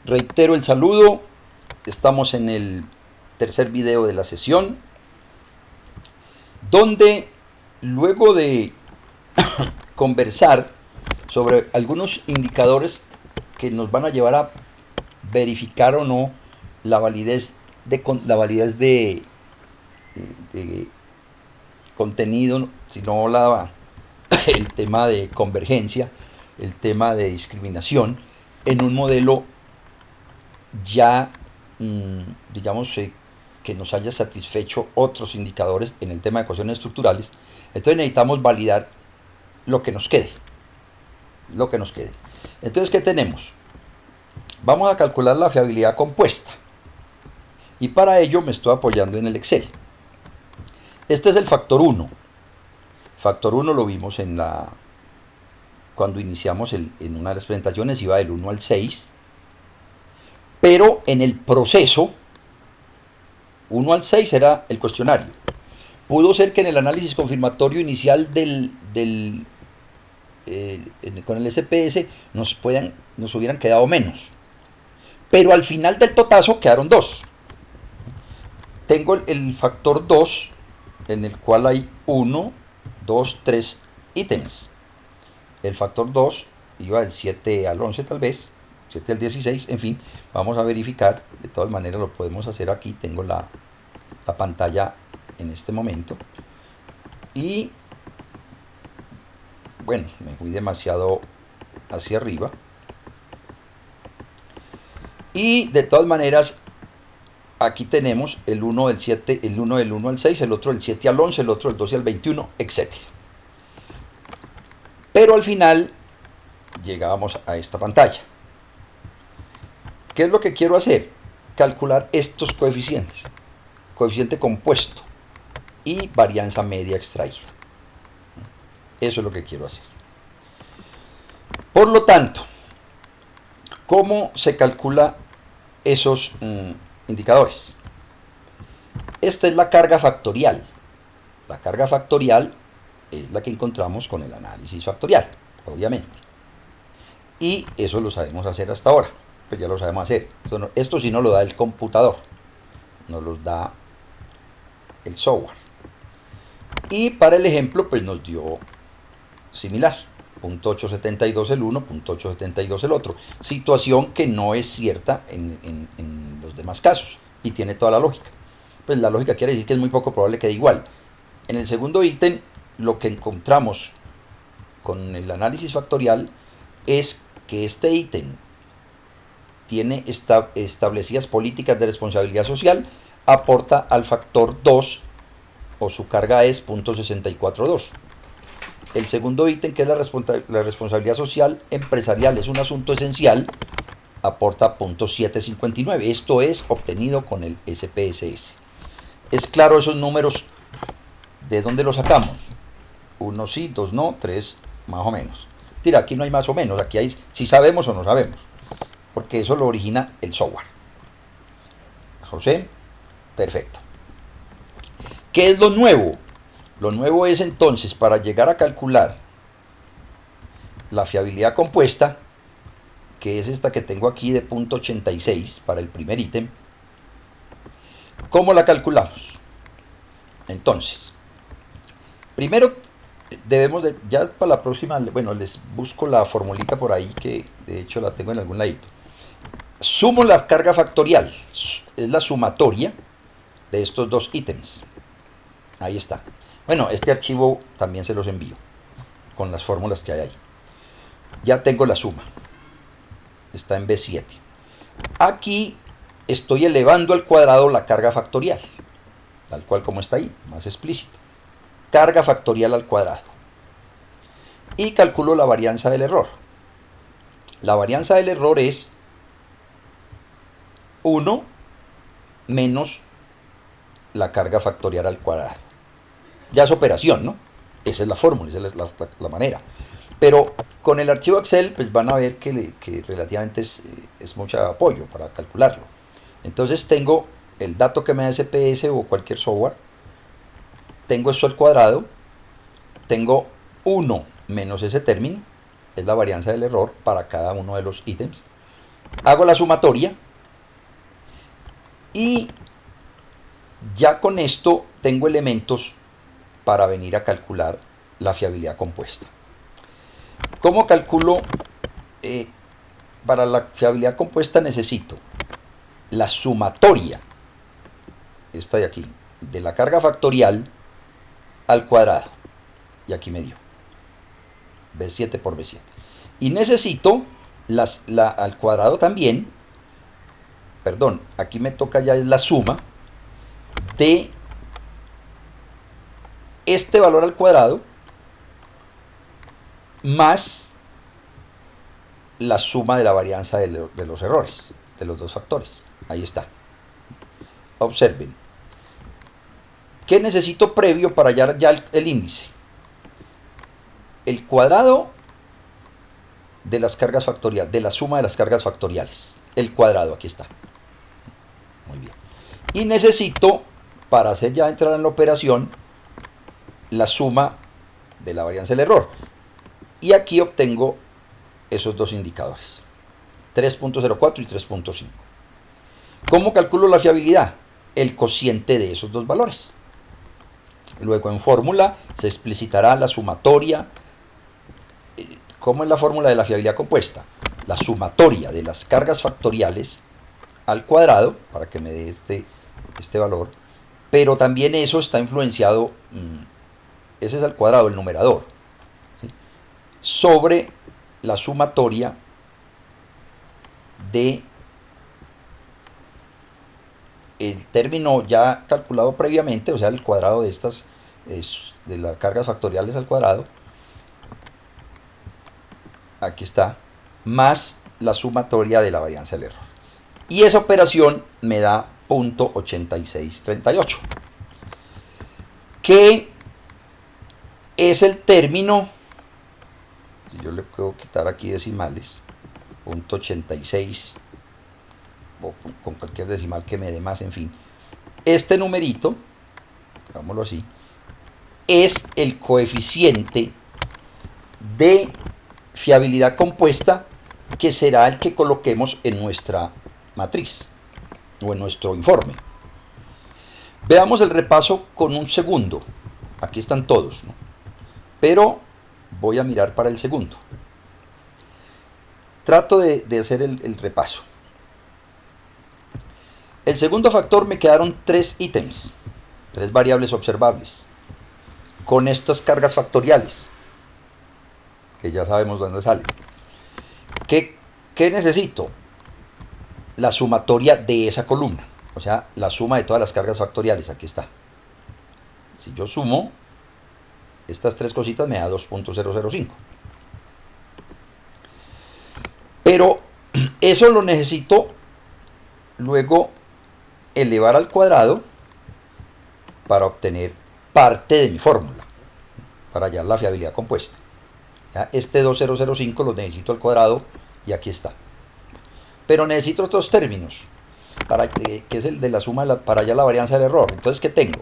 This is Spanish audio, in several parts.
Reitero el saludo, estamos en el tercer video de la sesión, donde luego de conversar sobre algunos indicadores que nos van a llevar a verificar o no la validez de contenido, sino el tema de convergencia, el tema de discriminación, en un modelo ya, digamos, que nos haya satisfecho otros indicadores en el tema de ecuaciones estructurales. Entonces necesitamos validar lo que nos quede. Entonces, ¿qué tenemos? Vamos a calcular la fiabilidad compuesta. Y para ello me estoy apoyando en el Excel. Este es el factor 1. Factor 1 lo vimos cuando iniciamos en una de las presentaciones, iba del 1 al 6. Pero en el proceso, 1 al 6 era el cuestionario. Pudo ser que en el análisis confirmatorio inicial con el SPS nos hubieran quedado menos. Pero al final del totazo quedaron 2. Tengo el factor 2, en el cual hay 1, 2, 3 ítems. El factor 2 iba del 7 al 11 tal vez, 7 al 16, en fin, vamos a verificar. De todas maneras lo podemos hacer aquí, tengo la pantalla en este momento. Y bueno, me fui demasiado hacia arriba. Y de todas maneras, aquí tenemos el 1 del 7, el 1 del 1 al 6, el otro del 7 al 11, el otro del 12 al 21, etc. Pero al final llegábamos a esta pantalla. ¿Qué es lo que quiero hacer? Calcular estos coeficientes. Coeficiente compuesto y varianza media extraída. Eso es lo que quiero hacer. Por lo tanto, ¿cómo se calcula esos indicadores? Esta es la carga factorial. La carga factorial es la que encontramos con el análisis factorial, obviamente. Y eso lo sabemos hacer hasta ahora. Pues ya lo sabemos hacer. Esto sí no lo da el computador, nos lo da el software. Y para el ejemplo, pues nos dio similar. 0.872 el uno, 0.872 el otro. Situación que no es cierta en los demás casos. Y tiene toda la lógica. Pues la lógica quiere decir que es muy poco probable que dé igual. En el segundo ítem, lo que encontramos con el análisis factorial es que este ítem tiene establecidas políticas de responsabilidad social, aporta al factor 2, o su carga es 0.642. El segundo ítem, que es la responsabilidad social empresarial, es un asunto esencial, aporta 0.759. Esto es obtenido con el SPSS. ¿Es claro esos números? ¿De dónde los sacamos? 1 sí, 2 no, 3 más o menos. Tira, aquí no hay más o menos, aquí hay si sabemos o no sabemos, porque eso lo origina el software. José, perfecto. ¿Qué es lo nuevo? Lo nuevo es entonces, para llegar a calcular la fiabilidad compuesta, que es esta que tengo aquí de 0.86 para el primer ítem, ¿cómo la calculamos? Entonces, primero debemos de, ya para la próxima, bueno, les busco la formulita por ahí, que de hecho la tengo en algún ladito. Sumo la carga factorial, es la sumatoria de estos dos ítems. Ahí está. Bueno, este archivo también se los envío con las fórmulas que hay ahí. Ya tengo la suma. Está en B7. Aquí estoy elevando al cuadrado la carga factorial, tal cual como está ahí, más explícito. Carga factorial al cuadrado. Y calculo la varianza del error. La varianza del error es 1 menos la carga factorial al cuadrado. Ya es operación, ¿no? Esa es la fórmula, esa es la manera. Pero con el archivo Excel, pues van a ver que relativamente es mucho apoyo para calcularlo. Entonces tengo el dato que me da SPS o cualquier software, tengo esto al cuadrado, tengo 1 menos ese término, es la varianza del error para cada uno de los ítems. Hago la sumatoria y ya con esto tengo elementos para venir a calcular la fiabilidad compuesta. ¿Cómo calculo? Para la fiabilidad compuesta necesito la sumatoria, esta de aquí, de la carga factorial al cuadrado. Y aquí me dio B7 por B7. Y necesito al cuadrado también, perdón, aquí me toca ya es la suma de este valor al cuadrado más la suma de la varianza de los errores, de los dos factores. Ahí está. Observen. ¿Qué necesito previo para hallar ya el índice? El cuadrado de las cargas factoriales, de la suma de las cargas factoriales. El cuadrado, aquí está. Muy bien. Y necesito, para hacer ya entrar en la operación, la suma de la varianza del error. Y aquí obtengo esos dos indicadores, 3.04 y 3.5. ¿Cómo calculo la fiabilidad? El cociente de esos dos valores. Luego en fórmula se explicitará la sumatoria. ¿Cómo es la fórmula de la fiabilidad compuesta? La sumatoria de las cargas factoriales al cuadrado, para que me dé este valor, pero también eso está influenciado, ese es al cuadrado, el numerador, ¿sí?, sobre la sumatoria de el término ya calculado previamente, o sea, el cuadrado de estas, de las cargas factoriales al cuadrado, aquí está, más la sumatoria de la varianza del error. Y esa operación me da 0.8638, que es el término, si yo le puedo quitar aquí decimales, 0.86, o con cualquier decimal que me dé más, en fin. Este numerito, digámoslo así, es el coeficiente de fiabilidad compuesta que será el que coloquemos en nuestra matriz o en nuestro informe. Veamos el repaso con un segundo. Aquí están todos, ¿no?, pero voy a mirar para el segundo. Trato de hacer el repaso. El segundo factor me quedaron 3 ítems, 3 variables observables, con estas cargas factoriales, que ya sabemos dónde salen. ¿Qué necesito? La sumatoria de esa columna, o sea, la suma de todas las cargas factoriales, aquí está. Si yo sumo estas 3 cositas me da 2.005. Pero eso lo necesito luego elevar al cuadrado para obtener parte de mi fórmula, para hallar la fiabilidad compuesta. ¿Ya? Este 2005 lo necesito al cuadrado y aquí está. Pero necesito otros términos, que es el de la suma para hallar la varianza del error. Entonces, ¿qué tengo?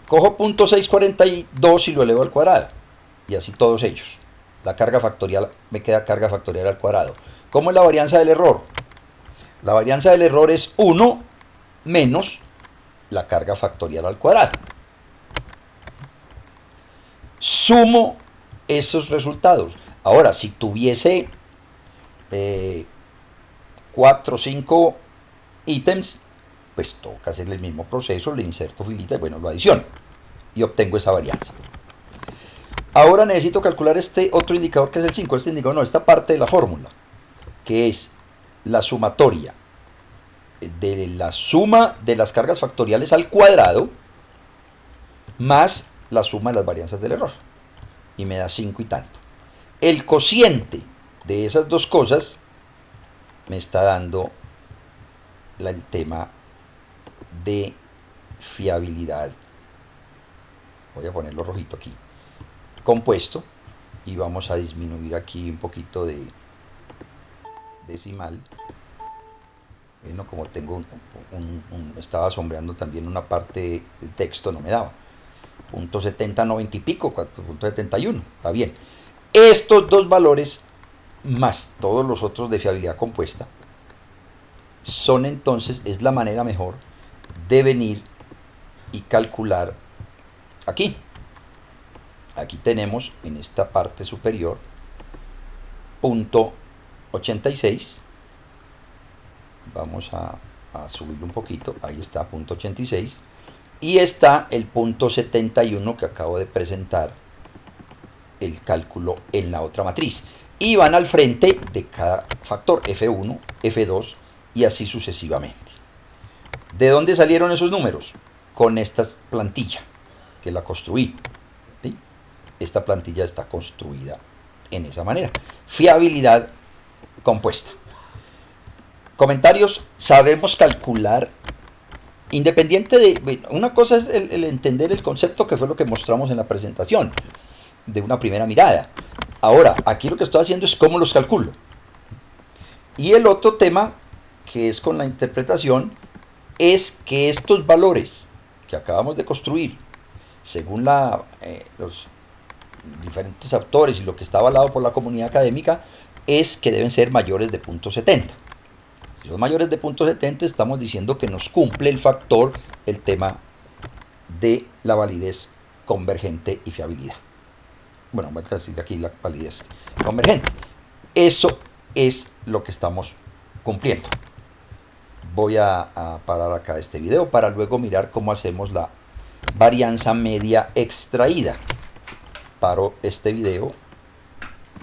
Cojo 0.642 y lo elevo al cuadrado, y así todos ellos. La carga factorial, me queda carga factorial al cuadrado. ¿Cómo es la varianza del error? La varianza del error es 1 menos la carga factorial al cuadrado. Sumo esos resultados. Ahora, si tuviese 4 o 5 ítems, pues toca hacer el mismo proceso, le inserto filita y bueno, lo adiciono y obtengo esa varianza. Ahora necesito calcular este otro indicador que es el 5, este indicador no, esta parte de la fórmula, que es la sumatoria de la suma de las cargas factoriales al cuadrado más la suma de las varianzas del error, y me da 5 y tanto. El cociente de esas dos cosas me está dando el tema de fiabilidad. Voy a ponerlo rojito aquí, compuesto, y vamos a disminuir aquí un poquito de decimal. Bueno, como tengo estaba sombreando también una parte del texto, no me daba. .70, 90 y pico, 4.71, está bien. Estos dos valores, más todos los otros de fiabilidad compuesta, son entonces, es la manera mejor de venir y calcular aquí. Aquí tenemos en esta parte superior punto 86. Vamos a subirlo un poquito. Ahí está, punto 86. Y está el punto 71 que acabo de presentar el cálculo en la otra matriz. Y van al frente de cada factor, F1, F2 y así sucesivamente. ¿De dónde salieron esos números? Con esta plantilla que la construí. ¿Sí? Esta plantilla está construida en esa manera. Fiabilidad compuesta. Comentarios. Sabemos calcular, independiente de... Una cosa es el entender el concepto, que fue lo que mostramos en la presentación, de una primera mirada. Ahora, aquí lo que estoy haciendo es cómo los calculo. Y el otro tema, que es con la interpretación, es que estos valores que acabamos de construir, según los diferentes autores y lo que está avalado por la comunidad académica, es que deben ser mayores de 0.70. Si son mayores de 0.70, estamos diciendo que nos cumple el factor, el tema de la validez convergente y fiabilidad. Bueno, voy a decir aquí la validez convergente. Eso es lo que estamos cumpliendo. Voy a parar acá este video para luego mirar cómo hacemos la varianza media extraída. Paro este video